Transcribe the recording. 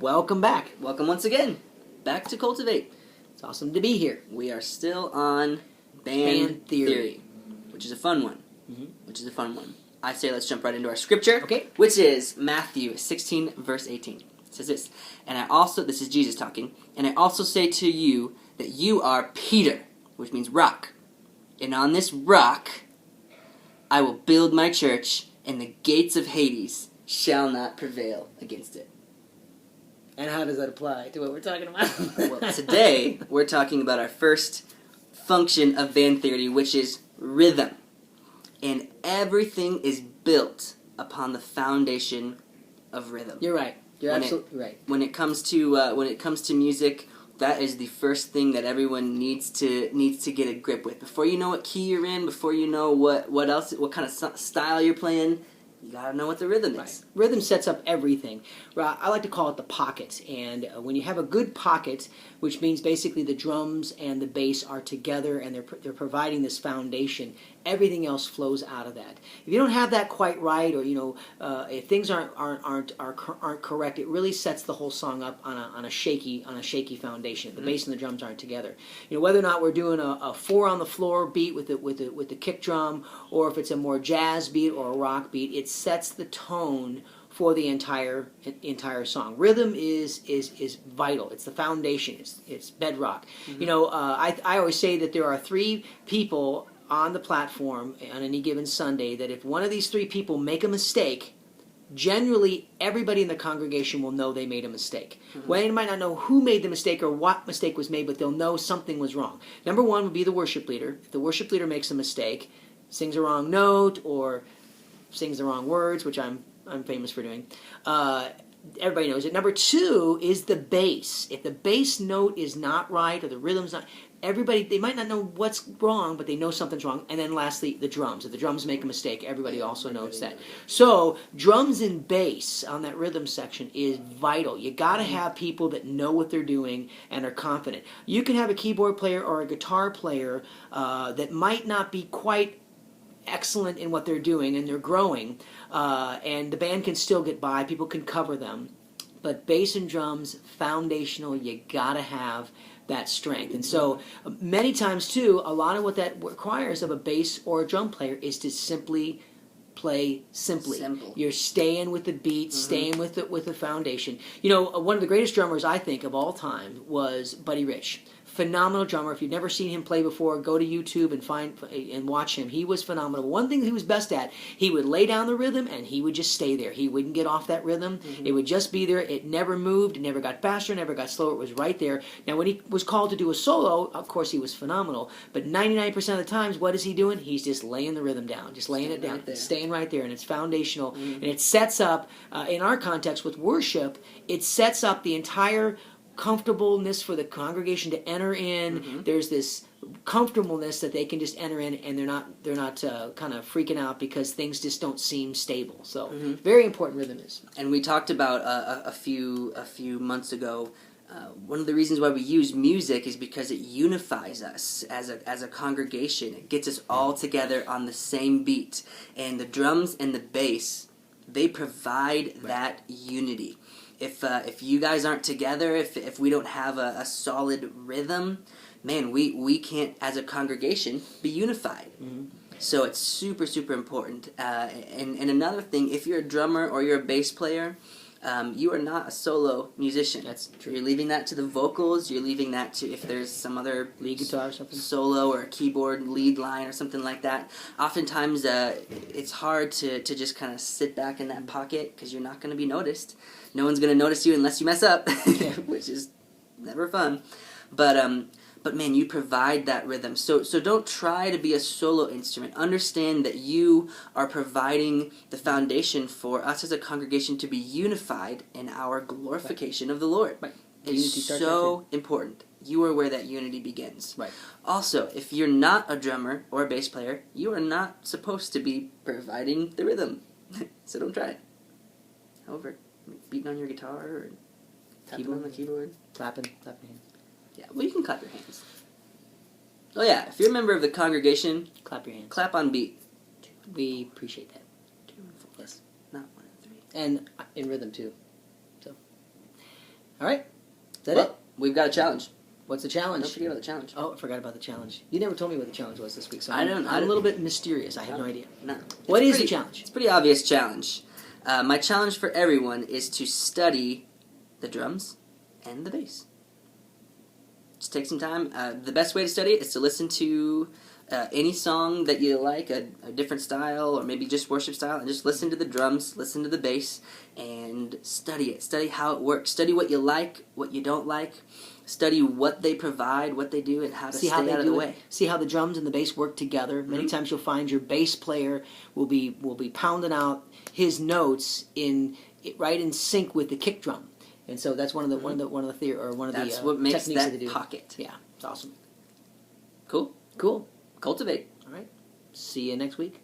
welcome back. Welcome once again. Back to Cultivate. It's awesome to be here. We are still on band theory, which is a fun one. I say let's jump right into our scripture, Okay. which is Matthew 16, verse 18. It says this, this is Jesus talking, and I also say to you that you are Peter, which means rock. And on this rock I will build my church, and the gates of Hades shall not prevail against it. And how does that apply to what we're talking about? Well, today we're talking about our first function of band theory, which is rhythm. And everything is built upon the foundation of rhythm. You're right. You're absolutely right. When it comes to music, that is the first thing that everyone needs to get a grip with. Before you know what key you're in, before you know what kind of style you're playing, you gotta know what the rhythm is. Right. Rhythm sets up everything. I like to call it the pocket. And when you have a good pocket, which means basically the drums and the bass are together and they're providing this foundation, everything else flows out of that. If you don't have that quite right, or if things aren't correct, it really sets the whole song up on a shaky foundation. If the bass and the drums aren't together, whether or not we're doing a 4 on the floor beat with the kick drum, or if it's a more jazz beat or a rock beat, it sets the tone for the entire song. Rhythm is vital. It's the foundation. It's bedrock. I always say that there are 3 people on the platform on any given Sunday that if one of these 3 people make a mistake, generally everybody in the congregation will know they made a mistake. Well, they might not know who made the mistake or what mistake was made, but they'll know something was wrong. Number 1 would be the worship leader. If the worship leader makes a mistake, sings a wrong note or sings the wrong words, which I'm famous for doing, everybody knows it. Number 2 is the bass. If the bass note is not right or the rhythm's not, they might not know what's wrong, but they know something's wrong. And then lastly, the drums. If the drums make a mistake, everybody also knows that. So drums and bass on that rhythm section is vital. You got to have people that know what they're doing and are confident. You can have a keyboard player or a guitar player that might not be quite excellent in what they're doing, and they're growing, and the band can still get by. People can cover them. But bass and drums, foundational, you got to have that strength. And so many times, too, a lot of what that requires of a bass or a drum player is to simply play simply. Simple. You're staying with the beat, staying with the foundation. One of the greatest drummers, I think, of all time was Buddy Rich. Phenomenal drummer. If you've never seen him play before, go to YouTube and watch him. He was phenomenal. One thing he was best at, he would lay down the rhythm and he would just stay there. He wouldn't get off that rhythm. It would just be there. It never moved. It never got faster. Never got slower. It was right there. Now, when he was called to do a solo, of course he was phenomenal. But 99% of the times, what is he doing? He's just laying the rhythm down, just laying it down, staying right there, and it's foundational. And it sets up, in our context with worship, it sets up the entire comfortableness for the congregation to enter in. There's this comfortableness that they can just enter in, and they're not kind of freaking out because things just don't seem stable. So very important rhythm is. And we talked about a few months ago. One of the reasons why we use music is because it unifies us as a congregation. It gets us all together on the same beat, and the drums and the bass, they provide that unity. If you guys aren't together, if we don't have a solid rhythm, man, we can't, as a congregation, be unified. So it's super, super important. And another thing, if you're a drummer or you're a bass player, you are not a solo musician. That's true. You're leaving that to the vocals. You're leaving that to if there's some other lead guitar or something, solo or a keyboard lead line or something like that. Oftentimes, it's hard to just kind of sit back in that pocket because you're not going to be noticed. No one's going to notice you unless you mess up, which is never fun. But man, you provide that rhythm. So don't try to be a solo instrument. Understand that you are providing the foundation for us as a congregation to be unified in our glorification of the Lord. Right. It's so important. You are where that unity begins. Right. Also, if you're not a drummer or a bass player, you are not supposed to be providing the rhythm. So don't try it. However, beating on your guitar or tapping on the keyboard. Clapping hands. Yeah, well, you can clap your hands. Oh yeah, if you're a member of the congregation, clap your hands. Clap on beat. We appreciate that. 2 and 4. Yes. Not 1 and 3. And in rhythm too. So All right. Is that Well, it? we've got a challenge. What's the challenge? Don't forget about the challenge. Oh, I forgot about the challenge. You never told me what the challenge was this week, so I don't- I'm a little bit mysterious. I have no idea. No. What is the the challenge? It's a pretty obvious challenge. My challenge for everyone is to study the drums and the bass. Just take some time. The best way to study it is to listen to any song that you like, a different style, or maybe just worship style, and just listen to the drums, listen to the bass, and study it. Study how it works. Study what you like, what you don't like. Study what they provide, what they do, and how to stay out of the way. See how the drums and the bass work together. Many times you'll find your bass player will be pounding out his notes right in sync with the kick drum, and so that's one of the That's what makes techniques that they do. pocket. Yeah, it's awesome. Cool. Cool. Cultivate. All right. See you next week.